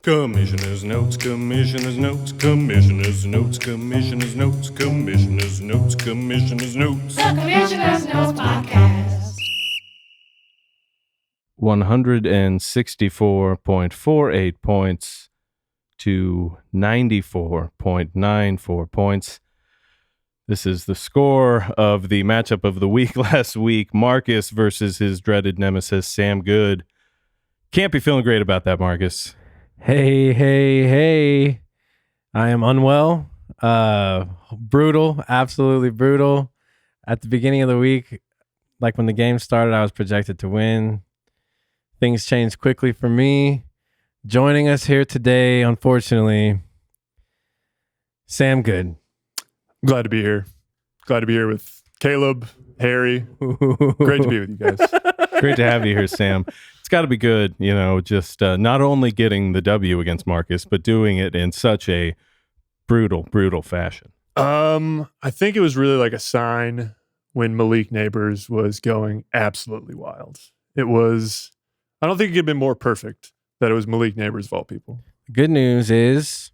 Commissioner's notes, commissioner's notes, commissioner's notes, commissioner's notes, commissioner's notes, commissioner's notes. The Commissioner's Notes Podcast. 164.48 points to 94.94 points. This is the score of the matchup of the week last week. Marcus versus his dreaded nemesis, Sam Goode. Can't be feeling great about that, Marcus. Hey. I am unwell. Brutal. Absolutely brutal. At the beginning of the week, like when the game started, I was projected to win. Things changed quickly for me. Joining us here today, unfortunately, Sam Goode. Glad to be here. Glad to be here with Caleb, Harry. Great to be with you guys. Great to have you here, Sam. It's got to be good, just not only getting the W against Marcus, but doing it in such a brutal fashion. I think it was really like a sign when Malik Neighbors was going absolutely wild. It was, I don't think it could have been more perfect that it was Malik Neighbors of all people. Good news is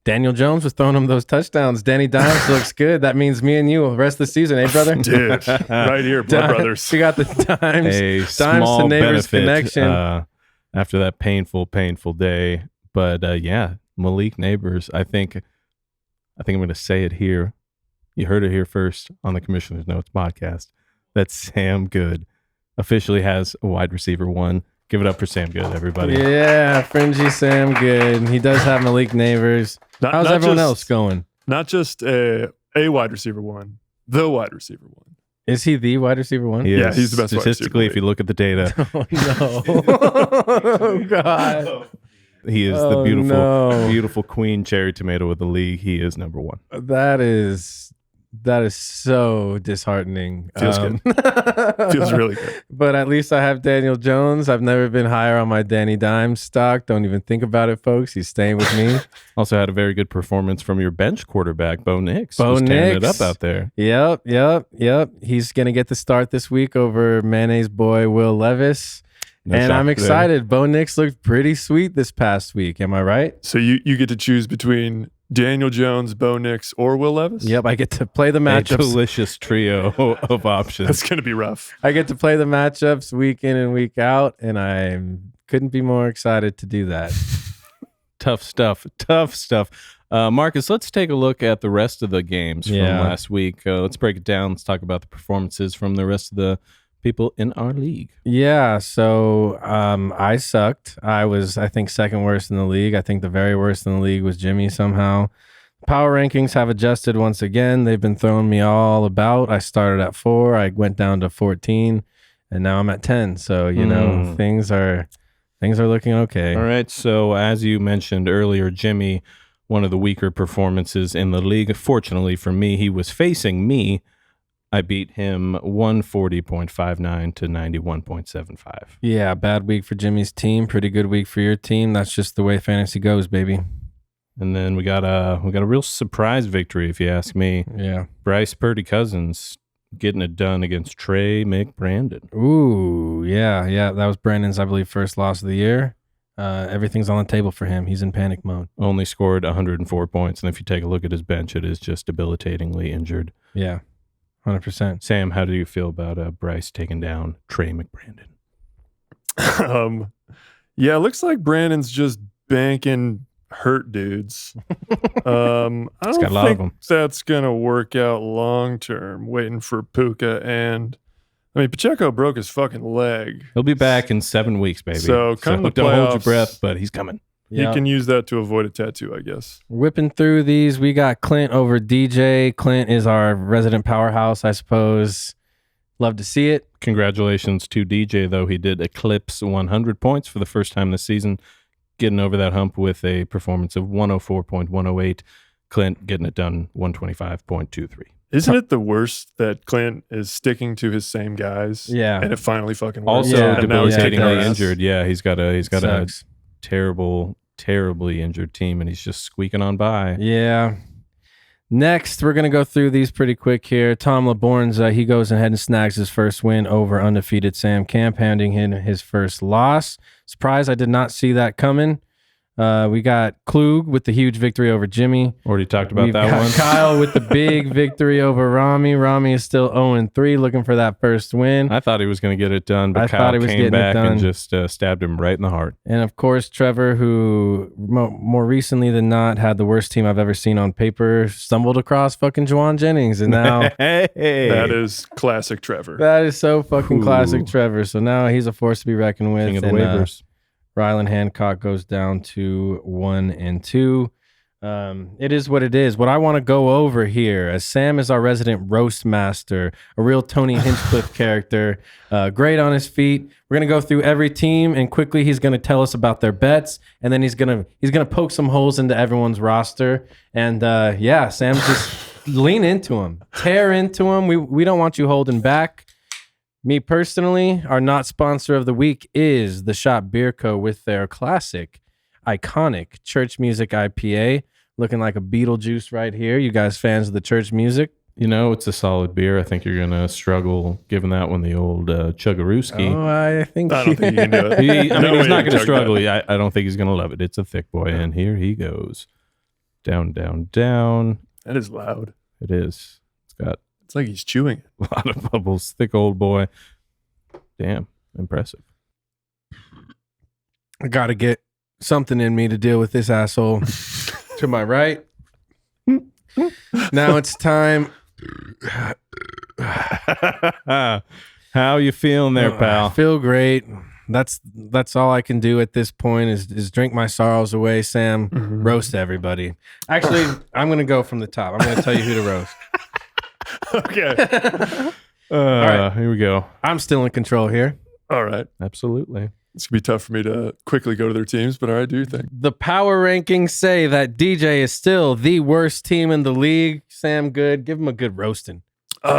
Daniel Jones was throwing him those touchdowns. Danny Dimes looks good. That means me and you the rest of the season, brother? Dude, right here, blood brothers. We got the Dimes. A Dimes small to Neighbors benefit connection. after that painful day. But Malik Neighbors, I think I'm going to say it here. You heard it here first on the Commissioner's Notes podcast that Sam Goode officially has a wide receiver one. Give it up for Sam Goode, everybody. Yeah, fringy Sam Goode. He does have Malik Neighbors. How's everyone else going? Not just a wide receiver one, the wide receiver one. Is he the wide receiver one? Yeah, he's the best wide statistically, if you look at the data. Oh, no. Oh, God. He is the beautiful queen cherry tomato of the league. He is number one. That is so disheartening. Feels good. Feels really good. But at least I have Daniel Jones. I've never been higher on my Danny Dimes stock. Don't even think about it, folks. He's staying with me. Also had a very good performance from your bench quarterback, Bo Nix. Was tearing it up out there. Yep. He's going to get the start this week over Mayonnaise boy Will Levis. And I'm excited. Bo Nix looked pretty sweet this past week. Am I right? So you get to choose between Daniel Jones, Bo Nix, or Will Levis? Yep, I get to play the matchups. A delicious trio of options. That's going to be rough. I get to play the matchups week in and week out, and I couldn't be more excited to do that. Tough stuff. Marcus, let's take a look at the rest of the games from last week. Let's break it down. Let's talk about the performances from the rest of the people in our league. Yeah, so I sucked. I was, I think, second worst in the league. I think the very worst in the league was Jimmy somehow. Power rankings have adjusted once again. They've been throwing me all about. I started at 4. I went down to 14, and now I'm at 10. So, things are looking okay. All right, so as you mentioned earlier, Jimmy, one of the weaker performances in the league. Fortunately for me, he was facing me. I beat him 140.59 to 91.75. Yeah, bad week for Jimmy's team. Pretty good week for your team. That's just the way fantasy goes, baby. And then we got a real surprise victory, if you ask me. Yeah, Bryce Purdy Cousins getting it done against Trey McBrandon. Ooh, yeah. That was Brandon's, I believe, first loss of the year. Everything's on the table for him. He's in panic mode. Only scored 104 points, and if you take a look at his bench, it is just debilitatingly injured. Yeah. 100%. Sam, how do you feel about Bryce taking down Trey McBrandon? Yeah, it looks like Brandon's just banking hurt dudes. I don't think that's going to work out long term, waiting for Puka. And I mean, Pacheco broke his fucking leg. He'll be back in 7 weeks, baby. So don't hold your breath, but he's coming. He can use that to avoid a tattoo, I guess. Whipping through these, we got Clint over DJ. Clint is our resident powerhouse, I suppose. Love to see it. Congratulations to DJ, though. He did eclipse 100 points for the first time this season, getting over that hump with a performance of 104.108. Clint getting it done 125.23. Isn't it the worst that Clint is sticking to his same guys? Yeah. And it finally fucking works. Also And now he's kicking debilitatingly ass. injured. Yeah, he's got a terribly injured team, and he's just squeaking on by. Yeah. Next, we're going to go through these pretty quick here. Tom LeBourne's, he goes ahead and snags his first win over undefeated Sam Camp, handing him his first loss. Surprise, I did not see that coming. We got Klug with the huge victory over Jimmy. Already talked about We've that got one. Kyle with the big victory over Rami. Rami is still 0-3, looking for that first win. I thought he was going to get it done, but I thought Kyle he was came getting it back and done. just stabbed him right in the heart. And of course, Trevor, who more recently than not had the worst team I've ever seen on paper, stumbled across fucking Juwan Jennings. And now Hey, That is classic Trevor. that is so fucking Ooh. classic Trevor. So now he's a force to be reckoned with. king of the And, waivers. Rylan Hancock goes down to 1-2. It is what it is. What I want to go over here, as Sam is our resident roast master, a real Tony Hinchcliffe character, great on his feet. We're gonna go through every team, and quickly he's gonna tell us about their bets, and then he's gonna poke some holes into everyone's roster. And Sam, just lean into him, tear into him. We don't want you holding back. Me personally, our not sponsor of the week is the Shop Beer Co. with their classic, iconic church music IPA, looking like a Beetlejuice right here. You guys fans of the church music? You know, it's a solid beer. I think you're going to struggle giving that one the old Chuggarooski. Oh, I think I don't think you can do it. He's No way not to going to chug struggle. that. I don't think he's going to love it. It's a thick boy. And here he goes. Down, down, down. That is loud. It is. It's got It's like he's chewing it. a lot of bubbles. Thick old boy. Damn. Impressive. I got to get something in me to deal with this asshole. To my right. Now it's time. How you feeling there, I pal? feel great. That's all I can do at this point is drink my sorrows away, Sam. Roast everybody. Actually, I'm going to go from the top. I'm going to tell you who to roast. Okay. right. Here we go. I'm still in control here. All right. Absolutely. It's going to be tough for me to quickly go to their teams, but all right, do your thing. The power rankings say that DJ is still the worst team in the league. Sam Goode, give him a good roasting. You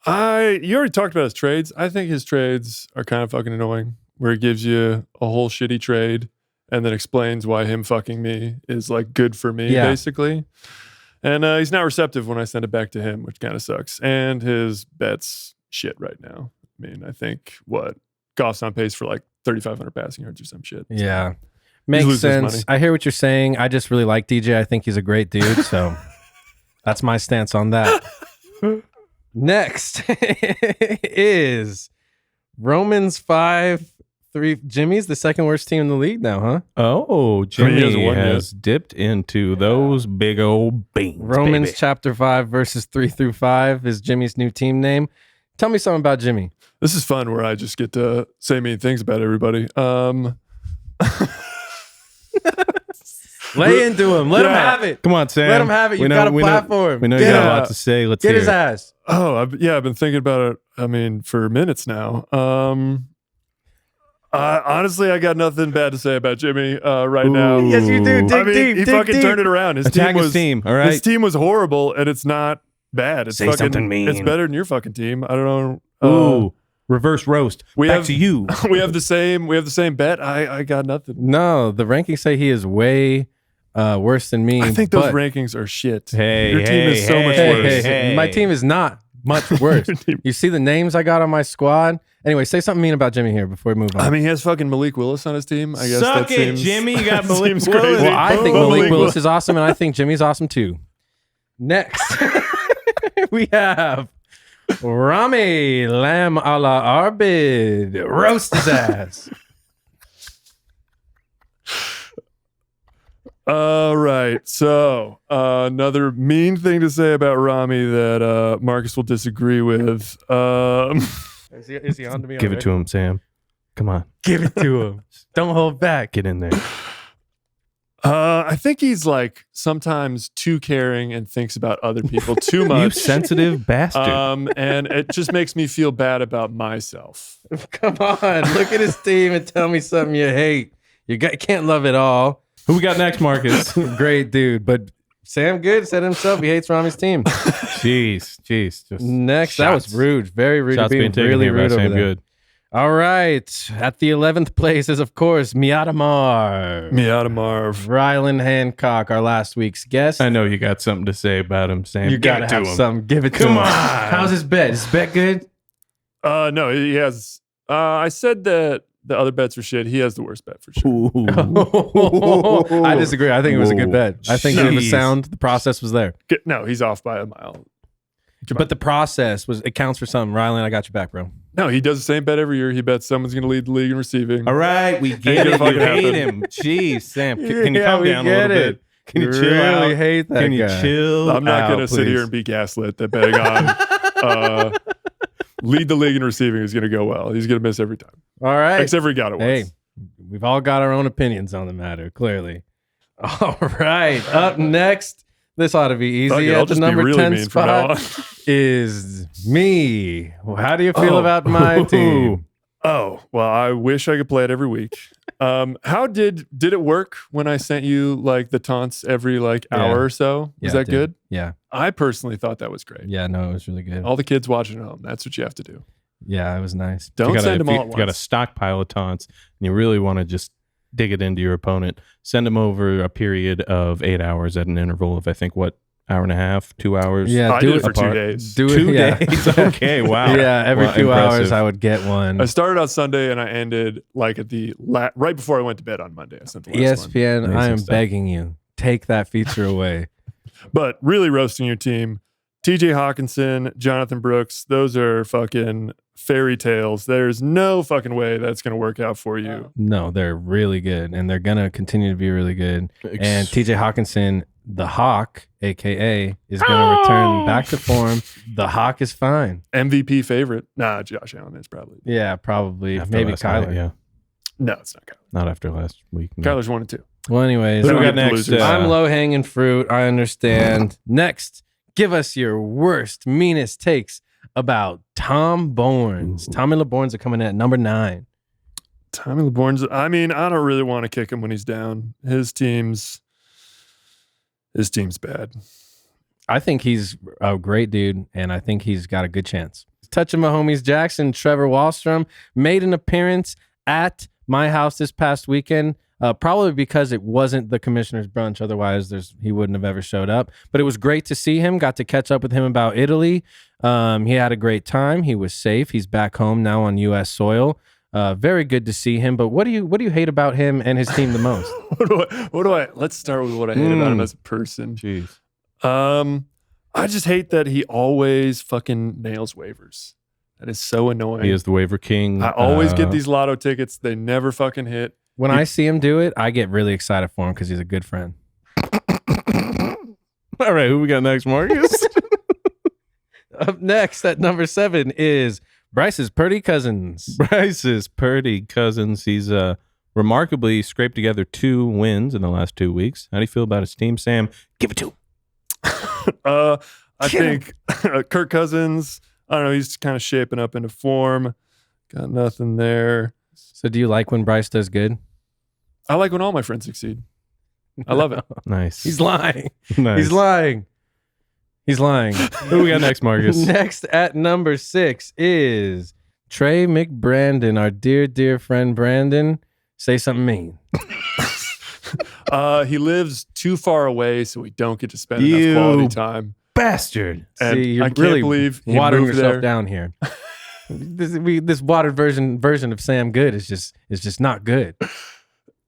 already talked about his trades. I think his trades are kind of fucking annoying, where he gives you a whole shitty trade and then explains why him fucking me is like good for me, basically. And he's not receptive when I send it back to him, which kind of sucks. And his bet's shit right now. I mean, I think Goff's on pace for like 3,500 passing yards or some shit. So Yeah. Makes loses sense. money. I hear what you're saying. I just really like DJ. I think he's a great dude. So that's my stance on that. Next is Romans 5-3. Jimmy's the second worst team in the league now, huh? Oh, he hasn't Jimmy won has dipped into those big old beans. Romans baby. chapter 5 verses 3-5 is Jimmy's new team name. Tell me something about Jimmy. This is fun where I just get to say mean things about everybody. Lay into him. Let him Yeah. have it. Come on, Sam. Let him have it. We You've know- got a we know- platform. We know Get you got a him. lot to say. Let's Get hear his it. ass. I've been thinking about it, I mean, for minutes now. Honestly, I got nothing bad to say about Jimmy right now. Ooh. Yes, you do. I Dig mean, deep. he dig fucking deep. turned it around. His Attack team his was team, all right? His team was horrible, and it's not bad. It's Say fucking, something mean. It's better than your fucking team. I don't know. Ooh, reverse roast. we Back have- to you. We have the same bet. I got nothing. No, the rankings say he is way worse than me. I think those but- rankings are shit. Hey, your team is so much hey, worse. hey. My team is not much worse. Your team- You see the names I got on my squad? Anyway, say something mean about Jimmy here before we move on. I mean, he has fucking Malik Willis on his team. I guess Suck that it, seems, Jimmy. You got that Malik seems Willis. crazy. well, I think But Malik Willis is awesome, and I think Jimmy's awesome too. Next, we have Rami Lamb a la Arbid. Roast his ass. All right. So another mean thing to say about Rami that Marcus will disagree with. Is he on to me? Give it to him, Sam. Come on. Give it to him. Don't hold back. Get in there. I think he's like sometimes too caring and thinks about other people too You much. sensitive bastard. And it just makes me feel bad about myself. Come on, look at his team and tell me something you hate. You can't love it all. Who we got next, Marcus? Great dude, but Sam Goode said himself he hates Rami's team. Jeez. Just Next, that was shots. rude. Very rude. Shots Being being taken really here by rude over Sam there. Goode. All right, at the 11th place is of course Miadamar. Miadamar. Rylan Hancock, our last week's guest. I know you got something to say about him, Sam. You Give gotta it to have him. some. Give it to Come him. on. How's his bet? Is his bet good? No, he has. I said that the other bets are shit. He has the worst bet for sure. I disagree. I think it was a good bet. I think it was sound. The process was there. No, he's off by a mile. But the process it counts for something. Rylan, I got your back, bro. No, he does the same bet every year. He bets someone's going to lead the league in receiving. All right, we get it. You hate him. Jeez, Sam, can you calm down a little bit? Can you chill really out? hate that Can you guy. chill? I'm not going to sit here and be gaslit that betting on lead the league in receiving is going to go well. He's going to miss every time. All right. Except for he got it once. Hey, we've all got our own opinions on the matter, clearly. All right. Up next, this ought to be easy. I'll At the just number be really 10 mean from now spot on. is me. How do you feel about my team? Oh, well, I wish I could play it every week. How did it work when I sent you like the taunts every hour or so? Was that good? Yeah. I personally thought that was great. Yeah, no, it was really good. All the kids watching at home, that's what you have to do. Yeah, it was nice. Don't send them all at If you got a once. stockpile of taunts and you really want to just dig it into your opponent, send them over a period of 8 hours at an interval of, I think, hour and a half, 2 hours? Yeah, I do did it it for apart. 2 days. Do it 2 yeah. days? Okay, wow. Yeah, every Well, 2 hours impressive. I would get one. I started on Sunday and I ended at the right before I went to bed on Monday. I sent the last one. ESPN, I Amazing am stuff. begging you, take that feature away. But really roasting your team. TJ Hawkinson, Jonathan Brooks, those are fucking fairy tales. There's no fucking way that's going to work out for you. No, they're really good, and they're gonna continue to be really good. And TJ Hawkinson, the Hawk, aka, is gonna return back to form. The Hawk is fine. MVP favorite. Nah, Josh Allen is probably. Yeah, probably. After Maybe last Kyler. night, yeah. No, it's not Kyler. Not after last week. No. Kyler's 1 and 2. Well, anyways, Who do we Don't got get the next? losers. I'm low hanging fruit. I understand. Next, give us your worst, meanest takes about Tom Borns. Tommy LeBorns are coming in at number 9. Tommy LeBorn's. I mean, I don't really want to kick him when he's down. His team's bad. I think he's a great dude, and I think he's got a good chance. Touching my homies Jackson, Trevor Wallstrom made an appearance at my house this past weekend, probably because it wasn't the commissioner's brunch. Otherwise, he wouldn't have ever showed up. But it was great to see him. Got to catch up with him about Italy. He had a great time. He was safe. He's back home now on U.S. soil. Very good to see him. But what do you hate about him and his team the most? what do I? Let's start with what I hate about him as a person. Jeez. I just hate that he always fucking nails waivers. That is so annoying. He is the waiver king. I always get these lotto tickets. They never fucking hit. When I see him do it, I get really excited for him because he's a good friend. All right, who we got next, Marcus? Up next at number 7 is Bryce's Purdy Cousins. Bryce's Purdy Cousins. He's remarkably scraped together 2 wins in the last 2 weeks. How do you feel about his team, Sam? Give it to him. I think Kirk Cousins, I don't know, he's kind of shaping up into form. Got nothing there. So do you like when Bryce does good? I like when all my friends succeed. I love it. Nice. He's lying. Nice. He's lying. He's lying. Who we got next, Marcus? Next at number 6 is Trey McBrandon, our dear, dear friend Brandon. Say something mean. He lives too far away, so we don't get to spend You enough quality time. Bastard. And See, you're I can't really believe he watering moved yourself there. down here. This watered version of Sam Goode is just not good.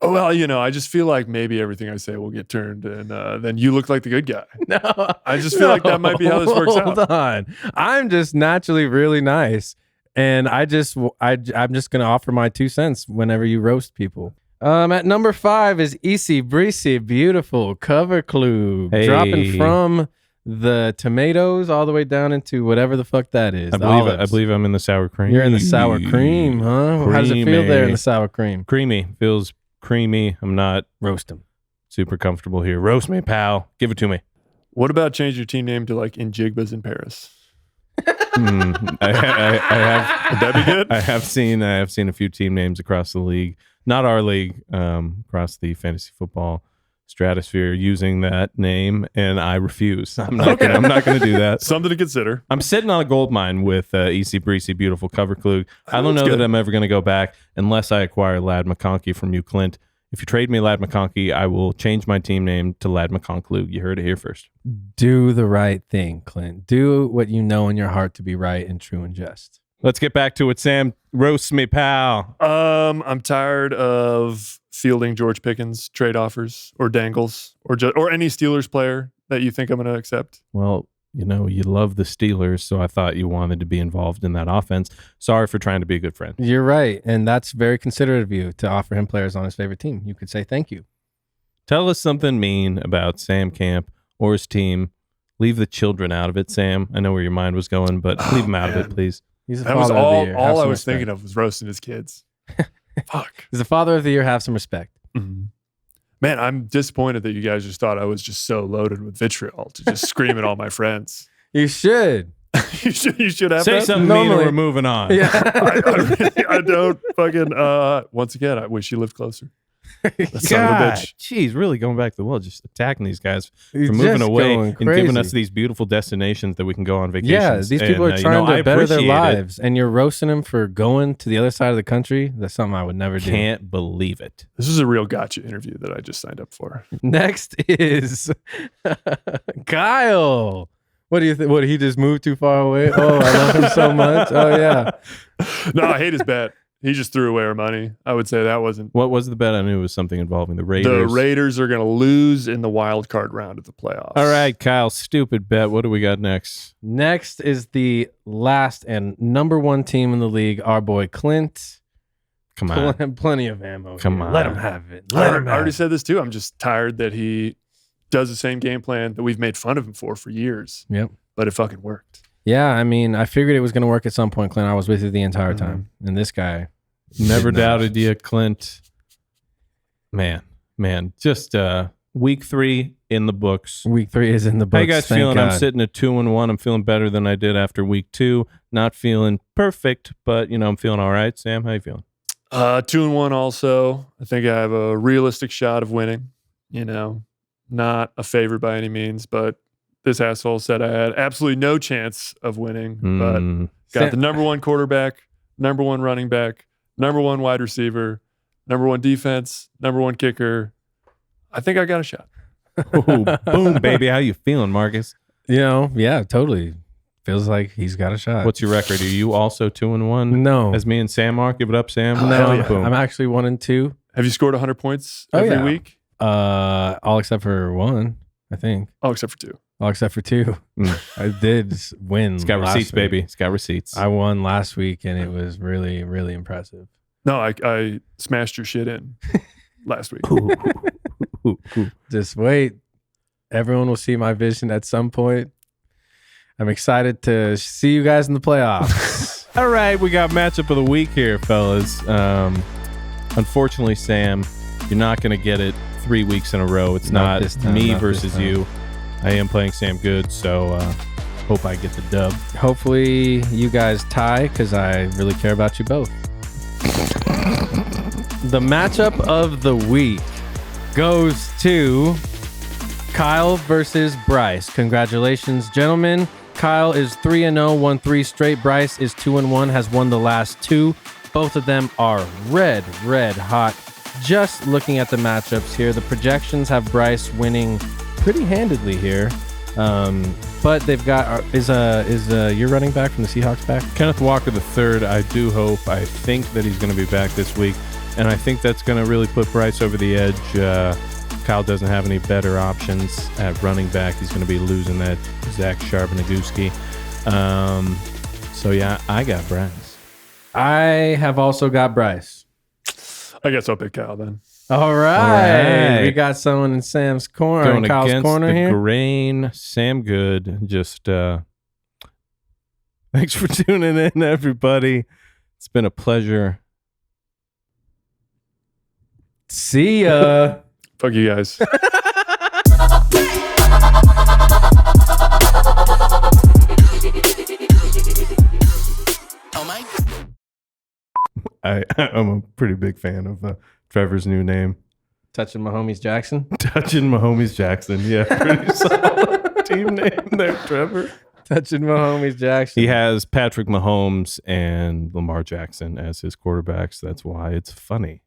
Oh, well, you know, I just feel like maybe everything I say will get turned, and then you look like the good guy. No, I just feel like that might be how this works out. Hold on, I'm just naturally really nice, and I'm just gonna offer my 2 cents whenever you roast people. At number 5 is Easy Breezy, beautiful cover Klug, Hey. dropping from the tomatoes all the way down into whatever the fuck that is. I believe I'm in the sour cream. You're in the sour cream, huh? How does it feel there in the sour cream? Creamy. Feels creamy. I'm not Roast them. super comfortable here. Roast me, pal. Give it to me. What about change your team name to like Injigba's in Paris? I have. Would that be good? I have seen a few team names across the league, not our league, across the fantasy football stratosphere using that name, and I refuse. I'm not gonna do that. Something to consider. I'm sitting on a gold mine with Easy Breezy, beautiful cover Klug. I don't know That's that good. I'm ever gonna go back unless I acquire Lad McConkey from you, Clint. If you trade me Lad McConkey, I will change my team name to Lad McConkey. You heard it here first. Do the right thing, Clint. Do what you know in your heart to be right and true and just. Let's get back to it, Sam. Roast me, pal. I'm tired of fielding George Pickens trade offers or dangles or any Steelers player that you think I'm going to accept. Well, you know, you love the Steelers, so I thought you wanted to be involved in that offense. Sorry for trying to be a good friend. You're right. And that's very considerate of you to offer him players on his favorite team. You could say thank you. Tell us something mean about Sam Camp or his team. Leave the children out of it, Sam. I know where your mind was going, but leave them out of it, please. He's the That was father of the year. Have all I some was respect. thinking of was roasting his kids. Fuck. He's the father of the year. Have some respect. Mhm. Man, I'm disappointed that you guys just thought I was just so loaded with vitriol to just scream at all my friends. You should. You should have Say that. something mean or Normally- we're moving on. Yeah. I don't fucking. Once again, I wish you lived closer. That son of a bitch. Jeez, really going back to the well, just attacking these guys You're for moving just away going and giving crazy. us these beautiful destinations that we can go on vacations. Yeah, these people And, are trying I to better their appreciate it. lives, and you're roasting them for going to the other side of the country. That's something I would never do. Can't believe it. This is a real gotcha interview that I just signed up for. Next is Kyle. What do you think? What, he just moved too far away? Oh, I love him so much. Oh, yeah. No, I hate his bet. He just threw away our money. I would say that wasn't. What was the bet? I knew it was something involving the Raiders. The Raiders are going to lose in the wild card round of the playoffs. All right, Kyle, stupid bet. What do we got next? Next is the last and number one team in the league, our boy Clint. Come on. Plenty of ammo. Come here. on. Let him have it. I Let him already have it. said this too. I'm just tired that he does the same game plan that we've made fun of him for years. Yep. But it fucking worked. Yeah, I mean, I figured it was going to work at some point, Clint. I was with you the entire time. And this guy. Never did not. doubted you, Clint. Man. Just week 3 in the books. Week 3 is in the books. How you guys thank feeling? God. I'm sitting at 2-1. I'm feeling better than I did after week 2. Not feeling perfect, but I'm feeling all right. Sam, how you feeling? 2-1 also. I think I have a realistic shot of winning. Not a favorite by any means, but this asshole said I had absolutely no chance of winning. But got the number one quarterback, number one running back, number one wide receiver, number one defense, number one kicker. I think I got a shot. Ooh, boom, baby. How you feeling, Marcus? Yeah, totally. Feels like he's got a shot. What's your record? Are you also 2-1? No. As me and Sam are? Give it up, Sam. Oh, No, hell yeah. Boom. I'm actually 1-2. Have you scored 100 points Oh, every yeah. week? All except for 1, I think. Oh, except for 2. All except for 2. I did win. It's got last receipts, week. baby. It's got receipts. I won last week, and it was really, really impressive. No, I smashed your shit in last week. Ooh. Just wait. Everyone will see my vision at some point. I'm excited to see you guys in the playoffs. All right, we got matchup of the week here, fellas. Unfortunately, Sam, you're not going to get it 3 weeks in a row. It's Not not this time, me not this versus time. you. I am playing Sam Goode, so hope I get the dub. Hopefully, you guys tie because I really care about you both. The matchup of the week goes to Kyle versus Bryce. Congratulations, gentlemen. Kyle is 3-0, won 3 straight. Bryce is 2-1, has won the last 2. Both of them are red hot. Just looking at the matchups here, the projections have Bryce winning pretty handedly here. But they've got is your running back from the Seahawks back? Kenneth Walker III, I think that he's going to be back this week, and I think that's going to really put Bryce over the edge. Kyle doesn't have any better options at running back. He's going to be losing that Zach Charbonneguski. So, yeah, I got Bryce. I have also got Bryce. I guess I'll pick Kyle then. All right. right. We got someone in Sam's corner, Going in Kyle's against corner the here. grain, Sam Goode. Just thanks for tuning in, everybody. It's been a pleasure. See ya. Fuck you guys. I'm a pretty big fan of Trevor's new name. Touching my homies Jackson. Touching Mahomes Jackson. Yeah, pretty solid team name there, Trevor. Touching my homies Jackson. He has Patrick Mahomes and Lamar Jackson as his quarterbacks. That's why it's funny.